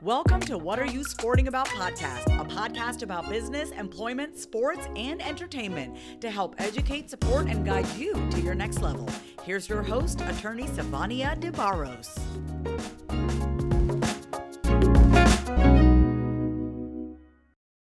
Welcome to What Are You Sporting About podcast, a podcast about business, employment, sports, and entertainment to help educate, support, and guide you to your next level. Here's your host, attorney Sivonnia DeBarros.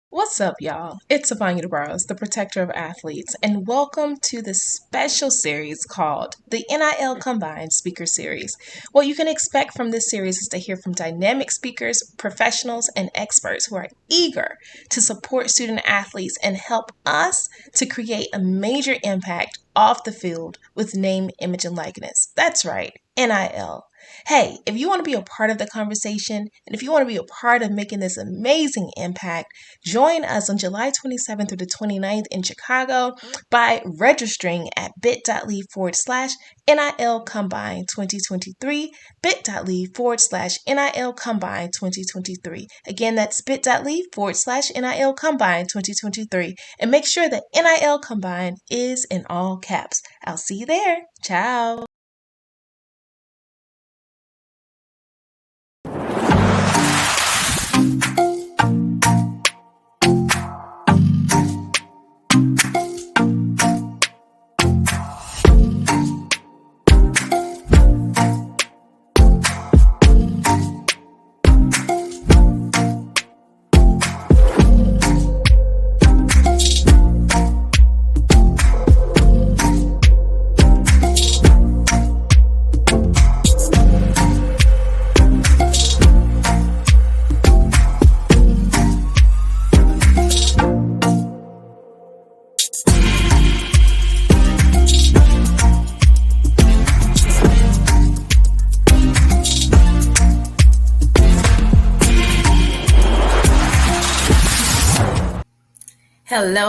What's up, y'all? It's Sivonnia DeBarros, the protector of athletes, and welcome to the special series called the NIL Combined Speaker Series. What you can expect from this series is to hear from dynamic speakers, professionals, and experts who are eager to support student athletes and help us to create a major impact off the field with name, image, and likeness. That's right, NIL. Hey, if you want to be a part of the conversation and if you want to be a part of making this amazing impact, join us on July 27th through the 29th in Chicago by registering at bit.ly/NIL Combine 2023, bit.ly/NIL Combine 2023. Again, that's bit.ly/NIL Combine 2023. And make sure that NIL Combine is in all caps. I'll see you there. Ciao.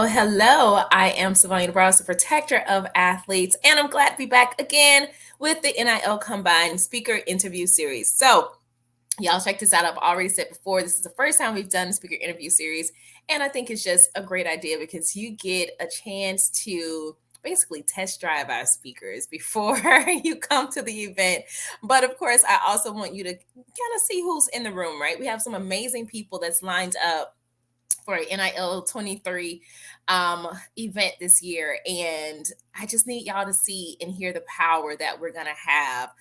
Hello. I am Sivonnia DeBarros, the protector of athletes, and I'm glad to be back again with the NIL Combined Speaker Interview Series. So, y'all check this out. I've already said before, this is the first time we've done a speaker interview series, and I think it's just a great idea because you get a chance to basically test drive our speakers before you come to the event. But of course, I also want you to kind of see who's in the room, right? We have some amazing people that's lined up for NIL 23 event this year. And I just need y'all to see and hear the power that we're going to have.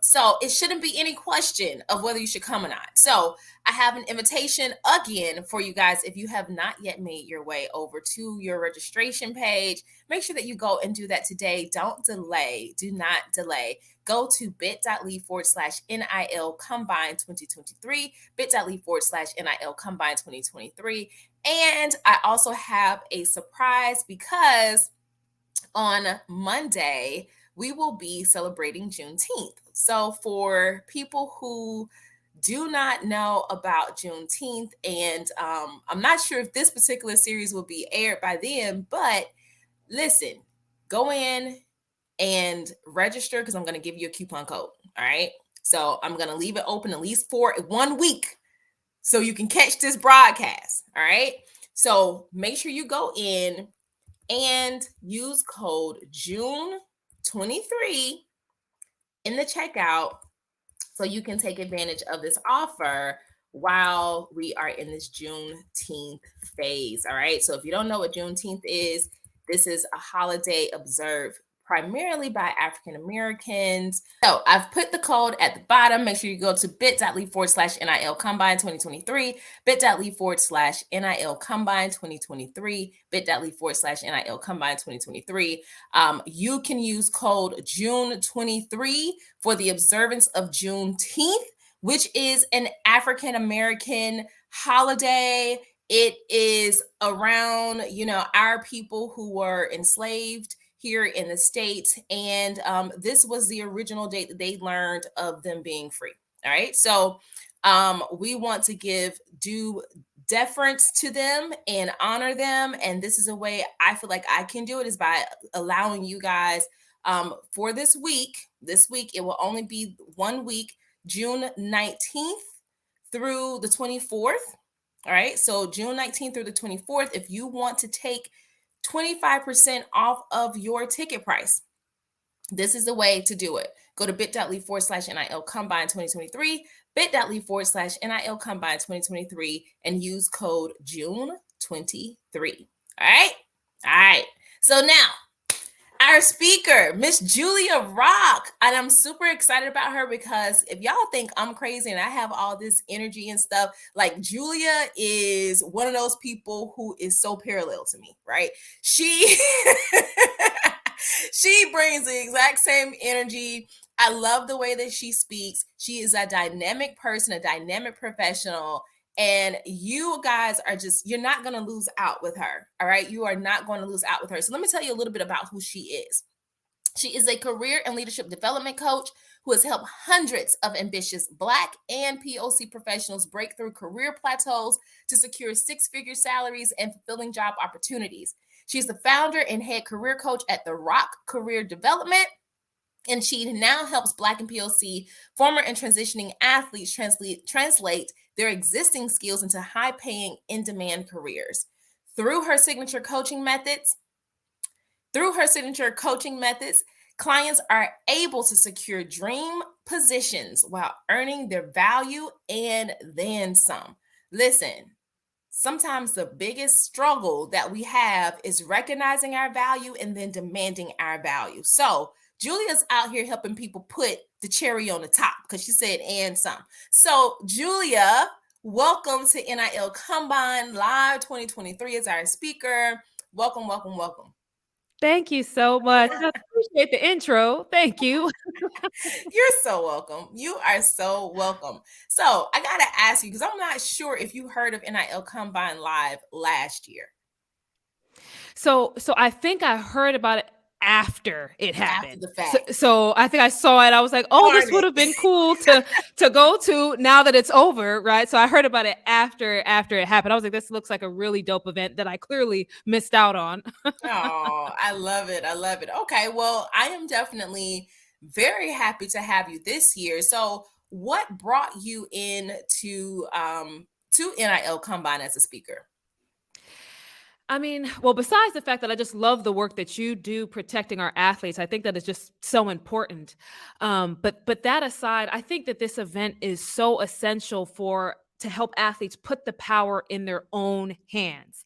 So it shouldn't be any question of whether you should come or not. So I have an invitation again for you guys. If you have not yet made your way over to your registration page, make sure that you go and do that today. Don't delay. Do not delay. Go to bit.ly/NIL Combine 2023, bit.ly/NIL Combine 2023. And I also have a surprise because on Monday, we will be celebrating Juneteenth. So for people who do not know about Juneteenth, and I'm not sure if this particular series will be aired by then, but listen, go in and register because I'm going to give you a coupon code. All right. So I'm going to leave it open at least for 1 week so you can catch this broadcast. All right. So make sure you go in and use code June23 in the checkout so you can take advantage of this offer while we are in this Juneteenth phase. All right. So if you don't know what Juneteenth is, this is a holiday observed primarily by African Americans. So I've put the code at the bottom. Make sure you go to bit.ly/NIL Combine 2023, bit.ly/NIL Combine 2023, bit.ly/NIL Combine 2023. You can use code June23 for the observance of Juneteenth, which is an African American holiday. It is around, our people who were enslaved here in the States. And this was the original date that they learned of them being free. All right. So we want to give due deference to them and honor them. And this is a way I feel like I can do it is by allowing you guys for this week. This week, it will only be 1 week, June 19th through the 24th. All right. So June 19th through the 24th, if you want to take 25% off of your ticket price, this is the way to do it. Go to bit.ly/NIL Combine 2023, bit.ly/NIL Combine 2023, and use code JUNE23. All right? All right. So now, our speaker, Miss Julia Rock. And I'm super excited about her because if y'all think I'm crazy and I have all this energy and stuff, like Julia is one of those people who is so parallel to me, right? She she brings the exact same energy. I love the way that she speaks. She is a dynamic person, a dynamic professional. And you guys are you're not going to lose out with her. All right. You are not going to lose out with her. So let me tell you a little bit about who she is. She is a career and leadership development coach who has helped hundreds of ambitious Black and POC professionals break through career plateaus to secure six-figure salaries and fulfilling job opportunities. She's the founder and head career coach at The Rock Career Development. And she now helps Black and POC former and transitioning athletes translate their existing skills into high-paying, in-demand careers. Through her signature coaching methods, clients are able to secure dream positions while earning their value and then some. Listen, sometimes the biggest struggle that we have is recognizing our value and then demanding our value. So Julia's out here helping people put the cherry on the top because she said, and some. So Julia, welcome to NIL Combine Live 2023 as our speaker. Welcome, welcome, welcome. Thank you so much. I appreciate the intro. Thank you. You're so welcome. You are so welcome. So I got to ask you, because I'm not sure if you heard of NIL Combine Live last year. So I think I heard about it after it happened. After the fact. So I think I saw it. I was like, oh, this would have been cool to go to now that it's over, right? So I heard about it after it happened. I was like, this looks like a really dope event that I clearly missed out on. Oh, I love it. I love it. Okay, well, I am definitely very happy to have you this year. So what brought you in to NIL Combine as a speaker? I mean, well, besides the fact that I just love the work that you do protecting our athletes, I think that is just so important. But that aside, I think that this event is so essential to help athletes put the power in their own hands.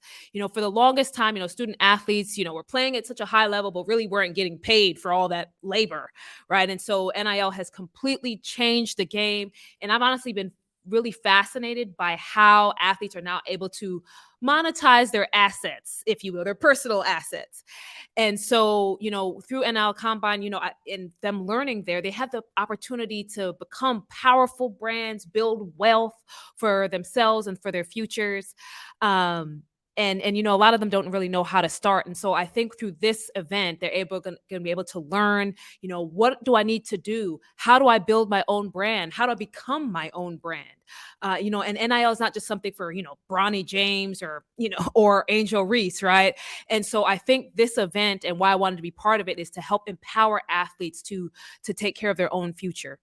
For the longest time, student athletes, were playing at such a high level, but really weren't getting paid for all that labor, right? And so NIL has completely changed the game. And I've honestly been really fascinated by how athletes are now able to monetize their assets, if you will, their personal assets. And so, through NIL Combine, in them learning there, they have the opportunity to become powerful brands, build wealth for themselves and for their futures. And a lot of them don't really know how to start. And so I think through this event, they're going to be able to learn, what do I need to do? How do I build my own brand? How do I become my own brand? And NIL is not just something for, Bronny James or Angel Reese, right? And so I think this event and why I wanted to be part of it is to help empower athletes to take care of their own future.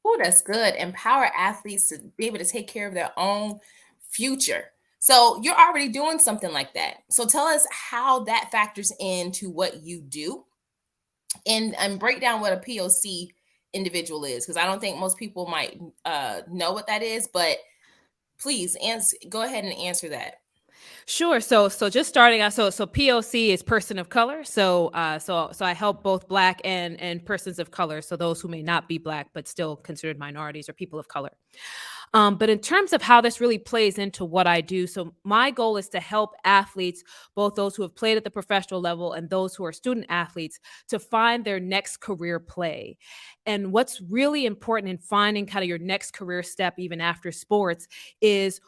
Oh, that's good. Empower athletes to be able to take care of their own future. So you're already doing something like that. So tell us how that factors into what you do and break down what a POC individual is, because I don't think most people might know what that is, but please go ahead and answer that. Sure. So just starting out, so POC is person of color. So I help both Black and persons of color. So those who may not be Black, but still considered minorities or people of color. But in terms of how this really plays into what I do, so my goal is to help athletes, both those who have played at the professional level and those who are student athletes, to find their next career play. And what's really important in finding kind of your next career step, even after sports, is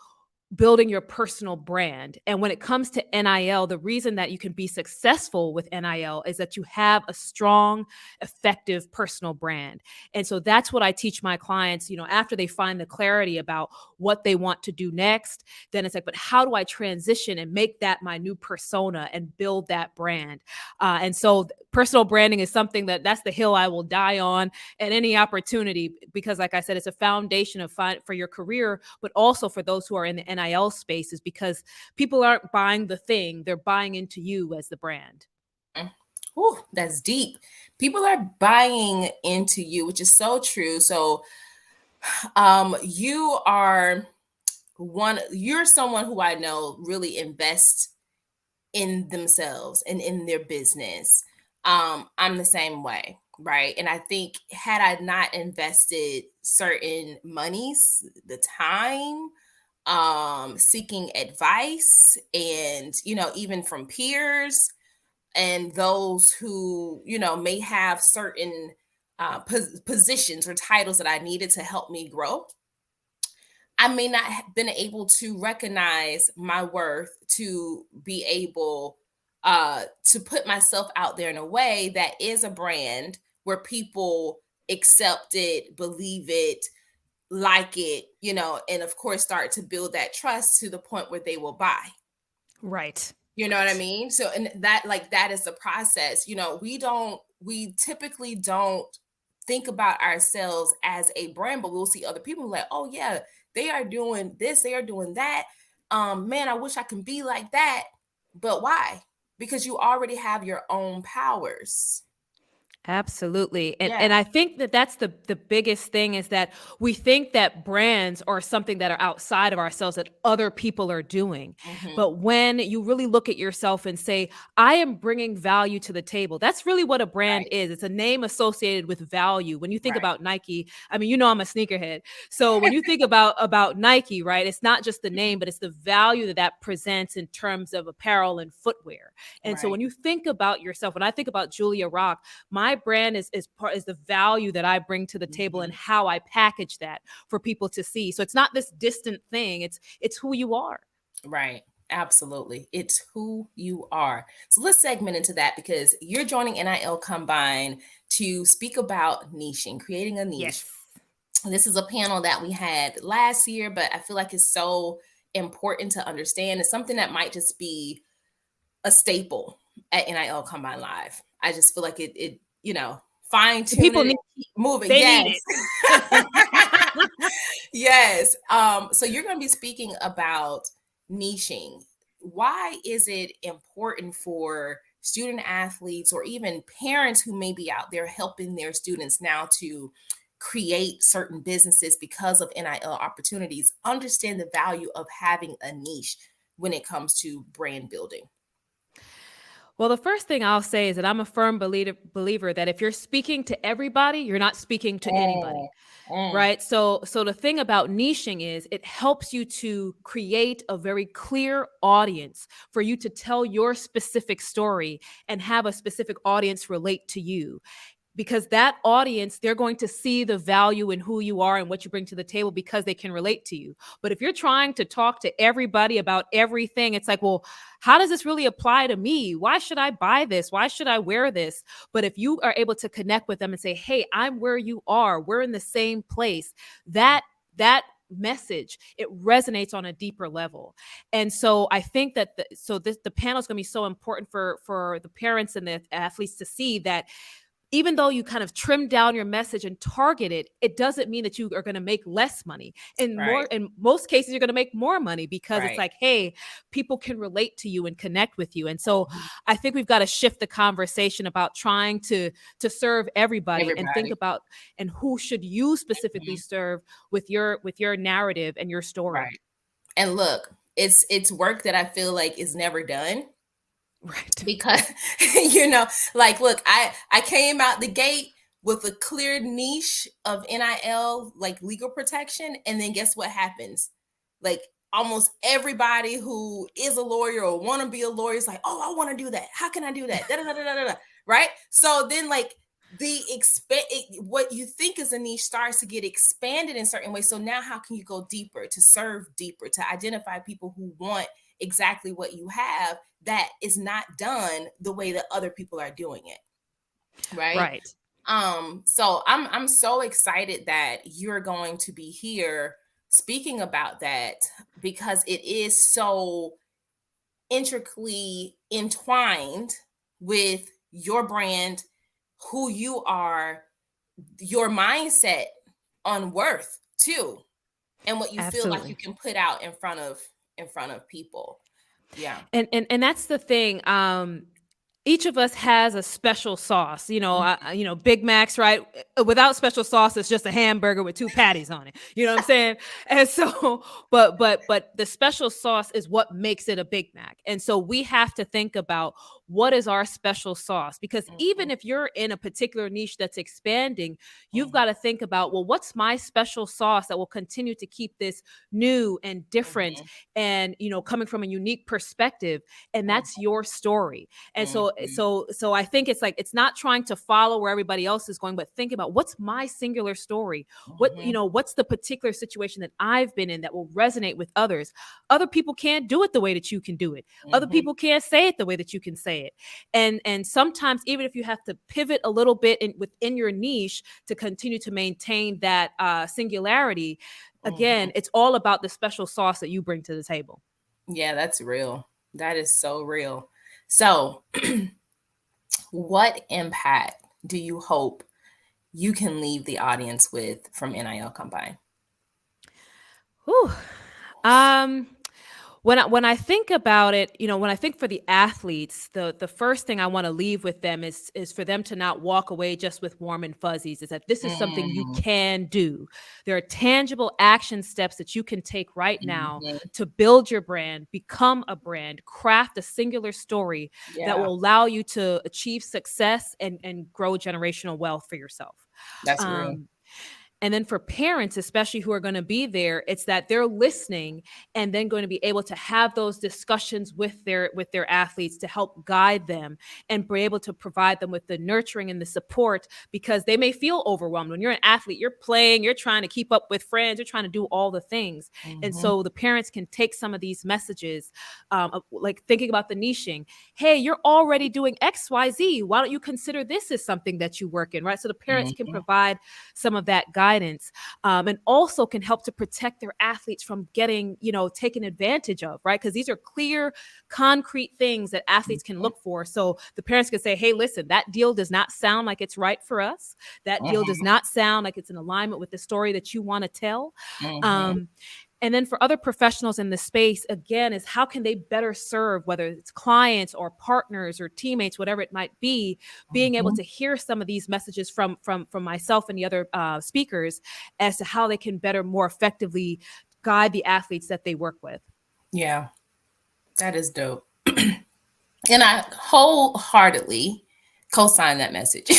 building your personal brand. And when it comes to NIL, the reason that you can be successful with NIL is that you have a strong, effective personal brand. And so that's what I teach my clients, after they find the clarity about what they want to do next, then it's like, but how do I transition and make that my new persona and build that brand? And so personal branding is something that's the hill I will die on at any opportunity, because like I said, it's a foundation for your career, but also for those who are in the NIL spaces, because people aren't buying the thing, they're buying into you as the brand. Ooh, that's deep. People are buying into you, which is so true. So you are you're someone who I know really invests in themselves and in their business. I'm the same way, right? And I think had I not invested certain monies, the time, seeking advice, and even from peers and those who may have certain positions or titles that I needed to help me grow, I may not have been able to recognize my worth to be able to put myself out there in a way that is a brand where people accept it, believe it, like it, and of course start to build that trust to the point where they will buy. Right. You know what I mean? So, and that is the process. We typically don't think about ourselves as a brand, but we'll see other people like, oh yeah, they are doing this, they are doing that. Man, I wish I can be like that. But why? Because you already have your own powers. Absolutely. And Yeah. and I think that that's the biggest thing is that we think that brands are something that are outside of ourselves that other people are doing. Mm-hmm. But when you really look at yourself and say, I am bringing value to the table, that's really what a brand Right. is. It's a name associated with value. When you think Right. about Nike, I mean, I'm a sneakerhead. So when you think about Nike, right, it's not just the name, but it's the value that that presents in terms of apparel and footwear. And so Right. when you think about yourself, when I think about Julia Rock, my brand is the value that I bring to the table and how I package that for people to see. So it's not this distant thing. It's who you are. Right. Absolutely. It's who you are. So let's segment into that because you're joining NIL Combine to speak about niching, creating a niche. Yes. This is a panel that we had last year, but I feel like it's so important to understand. It's something that might just be a staple at NIL Combine Live. I just feel like it fine tune People it, need, keep moving. they Yes. need it. Yes. So you're going to be speaking about niching. Why is it important for student athletes or even parents who may be out there helping their students now to create certain businesses because of NIL opportunities, understand the value of having a niche when it comes to brand building? Well, the first thing I'll say is that I'm a firm believer that if you're speaking to everybody, you're not speaking to Mm, anybody. mm, Right. So the thing about niching is it helps you to create a very clear audience for you to tell your specific story and have a specific audience relate to you, because that audience, they're going to see the value in who you are and what you bring to the table because they can relate to you. But if you're trying to talk to everybody about everything, it's like, well, how does this really apply to me? Why should I buy this? Why should I wear this? But if you are able to connect with them and say, hey, I'm where you are, we're in the same place, that message, it resonates on a deeper level. And so I think that the panel is going to be so important for the parents and the athletes to see that even though you kind of trim down your message and target it, it doesn't mean that you are going to make less money. right, In most cases, you're going to make more money because it's right. like, hey, people can relate to you and connect with you. And so I think we've got to shift the conversation about trying to serve everybody and think Everybody. about and who should you specifically Mhm. serve with your narrative and your story. Right. And look, it's work that I feel like is never done Right. because like look, I came out the gate with a clear niche of NIL, like legal protection, and then guess what happens? Like almost everybody who is a lawyer or want to be a lawyer is like, oh, I want to do that. How can I do that? Da, da, da, da, da, da. Right? So then like what you think is a niche starts to get expanded in certain ways. So now how can you go deeper to serve deeper, to identify people who want exactly what you have that is not done the way that other people are doing it, right? Right. So I'm so excited that you're going to be here speaking about that because it is so intricately entwined with your brand, who you are, your mindset on worth too, and what you feel like you Absolutely. can put out in front of people. Yeah. And that's the thing. each of us has a special sauce, Big Macs, right? Without special sauce, it's just a hamburger with 2 patties on it. You know what I'm saying? And so, but the special sauce is what makes it a Big Mac. And so we have to think about what is our special sauce, because even if you're in a particular niche that's expanding, you've got to think about, well, what's my special sauce that will continue to keep this new and different and, coming from a unique perspective. And that's your story. And so I think it's like, it's not trying to follow where everybody else is going, but think about what's my singular story. What's the particular situation that I've been in that will resonate with others. Other people can't do it the way that you can do it. Other people can't say it the way that you can say it. And sometimes, even if you have to pivot a little bit within your niche to continue to maintain that singularity, again, it's all about the special sauce that you bring to the table. Yeah, that's real. That is so real. So what impact do you hope you can leave the audience with from NIL Combine? Whew. When I think about it, when I think for the athletes, the first thing I want to leave with them is for them to not walk away just with warm and fuzzies, is that this is something you can do. There are tangible action steps that you can take right now to build your brand, become a brand, craft a singular story that will allow you to achieve success and grow generational wealth for yourself. That's real. And then for parents, especially who are going to be there, it's that they're listening and then going to be able to have those discussions with their athletes to help guide them and be able to provide them with the nurturing and the support, because they may feel overwhelmed. When you're an athlete, you're playing, you're trying to keep up with friends, you're trying to do all the things. And so the parents can take some of these messages, like thinking about the niching. Hey, you're already doing X, Y, Z. Why don't you consider this as something that you work in, right? So the parents can provide some of that guidance. And also can help to protect their athletes from getting, taken advantage of, right? Because these are clear, concrete things that athletes can look for. So the parents can say, hey, listen, that deal does not sound like it's right for us. That deal does not sound like it's in alignment with the story that you want to tell. And then for other professionals in the space, again, is how can they better serve, whether it's clients or partners or teammates, whatever it might be, being able to hear some of these messages from myself and the other speakers as to how they can better, more effectively guide the athletes that they work with. Yeah, that is dope. And I wholeheartedly co-sign that message.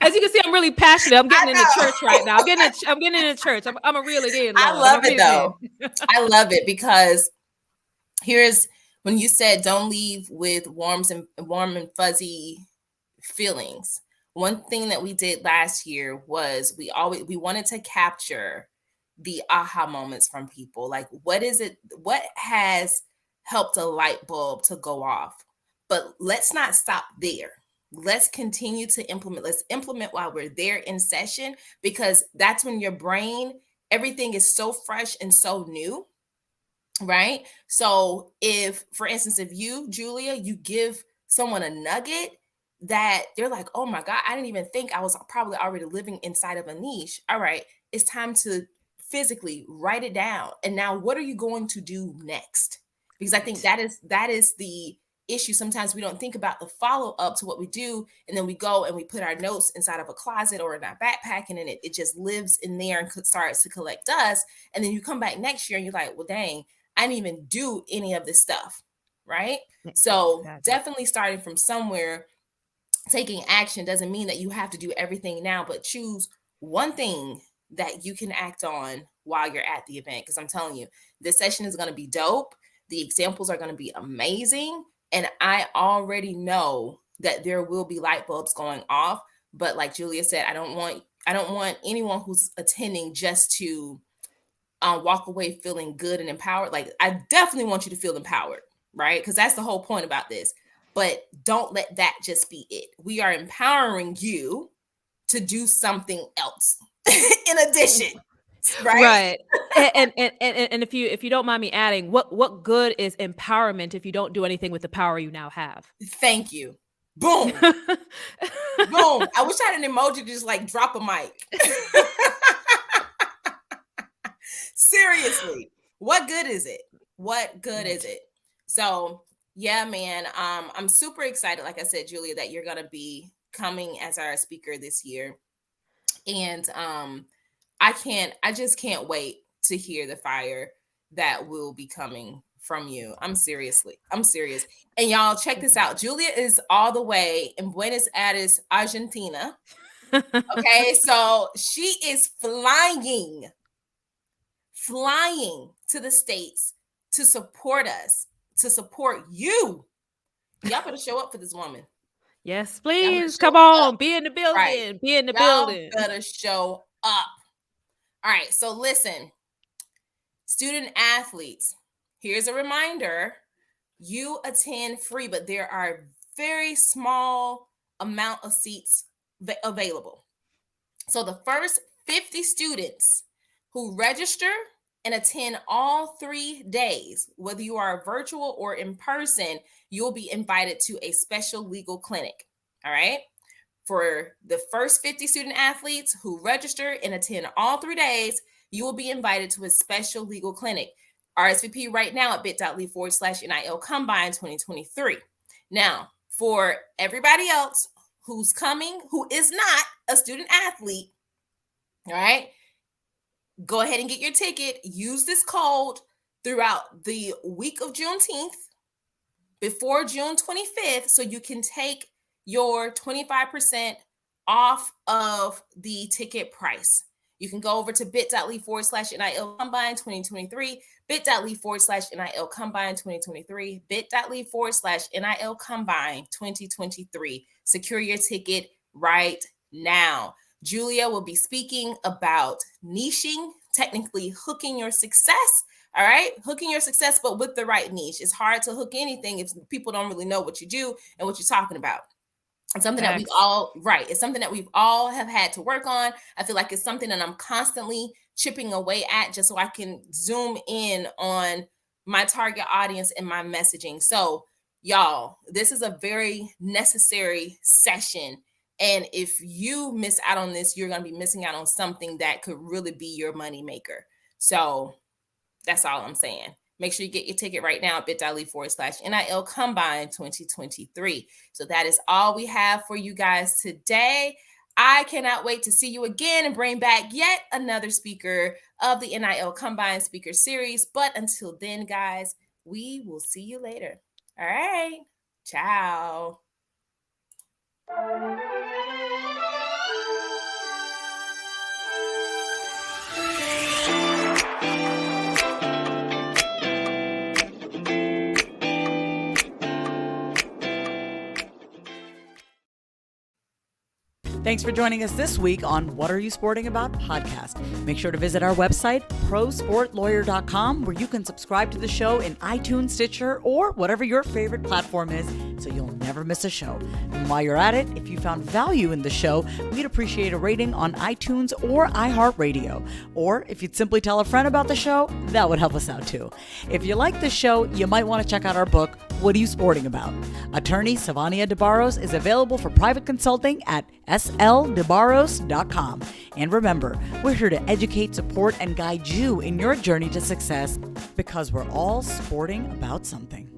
As you can see, I'm really passionate. I'm getting into church right now. I'm getting into church. I'm gonna reel it in. I love it though. I love it, because here's when you said don't leave with warm and fuzzy feelings. One thing that we did last year was we wanted to capture the aha moments from people. Like, what is it? What has helped a light bulb to go off? But let's not stop there. Let's continue to implement. Let's implement while we're there in session, because that's when your brain, everything is so fresh and so new, right? So if, for instance, if you, Julia, you give someone a nugget that they're like, oh my God, I didn't even think I was probably already living inside of a niche. All right, it's time to physically write it down. And now what are you going to do next? Because I think that is the issue. Sometimes we don't think about the follow-up to what we do, and then we go and we put our notes inside of a closet or in our backpack, and then it just lives in there and starts to collect dust. And then you come back next year and you're like, well, dang, I didn't even do any of this stuff, right? So definitely starting from somewhere, taking action doesn't mean that you have to do everything now, but choose one thing that you can act on while you're at the event. Because I'm telling you, this session is going to be dope. The examples are going to be amazing. And I already know that there will be light bulbs going off. But like Julia said, I don't want anyone who's attending just to walk away feeling good and empowered. Like, I definitely want you to feel empowered, right? Because that's the whole point about this. But don't let that just be it. We are empowering you to do something else in addition. Right. And if you don't mind me adding, what good is empowerment if you don't do anything with the power you now have? Thank you. Boom. Boom. I wish I had an emoji to just like drop a mic. Seriously. What good is it? What good is it? So Yeah, man. I'm super excited, like I said, Julia, that you're gonna be coming as our speaker this year. And I just can't wait to hear the fire that will be coming from you. I'm serious. And y'all check this out. Julia is all the way in Buenos Aires, Argentina. Okay, so she is flying to the States to support us, to support you. Y'all better show up for this woman. Yes, please. Come on. Be in the building. Right. Be in the Y'all building. better show up. All right. So listen, student athletes, here's a reminder. You attend free, but there are very small amount of seats available. So the first 50 students who register and attend all 3 days, whether you are virtual or in person, you'll be invited to a special legal clinic. All right. For the first 50 student athletes who register and attend all 3 days, you will be invited to a special legal clinic. RSVP right now at bit.ly/NIL Combine 2023. Now, for everybody else who's coming, who is not a student athlete, all right, go ahead and get your ticket. Use this code throughout the week of Juneteenth before June 25th so you can take your 25% off of the ticket price. You can go over to bit.ly/NIL Combine 2023, bit.ly/NIL Combine 2023, bit.ly/NIL Combine 2023. Secure your ticket right now. Julia will be speaking about niching, technically hooking your success. All right, hooking your success, but with the right niche. It's hard to hook anything if people don't really know what you do and what you're talking about. It's something that it's something that we've all have had to work on. I feel like it's something that I'm constantly chipping away at just so I can zoom in on my target audience and my messaging. So y'all, this is a very necessary session. And if you miss out on this, you're going to be missing out on something that could really be your money maker. So that's all I'm saying. Make sure you get your ticket right now at bit.ly/NIL Combine 2023. So that is all we have for you guys today. I cannot wait to see you again and bring back yet another speaker of the NIL Combine Speaker Series. But until then, guys, we will see you later. All right. Ciao. Thanks for joining us this week on What Are You Sporting About podcast. Make sure to visit our website, prosportlawyer.com, where you can subscribe to the show in iTunes, Stitcher, or whatever your favorite platform is, so you'll never miss a show. And while you're at it, if you found value in the show, we'd appreciate a rating on iTunes or iHeartRadio. Or if you'd simply tell a friend about the show, that would help us out too. If you like the show, you might want to check out our book, What Are You Sporting About? Attorney Sivonnia DeBarros is available for private consulting at sldebarros.com. And remember, we're here to educate, support, and guide you in your journey to success because we're all sporting about something.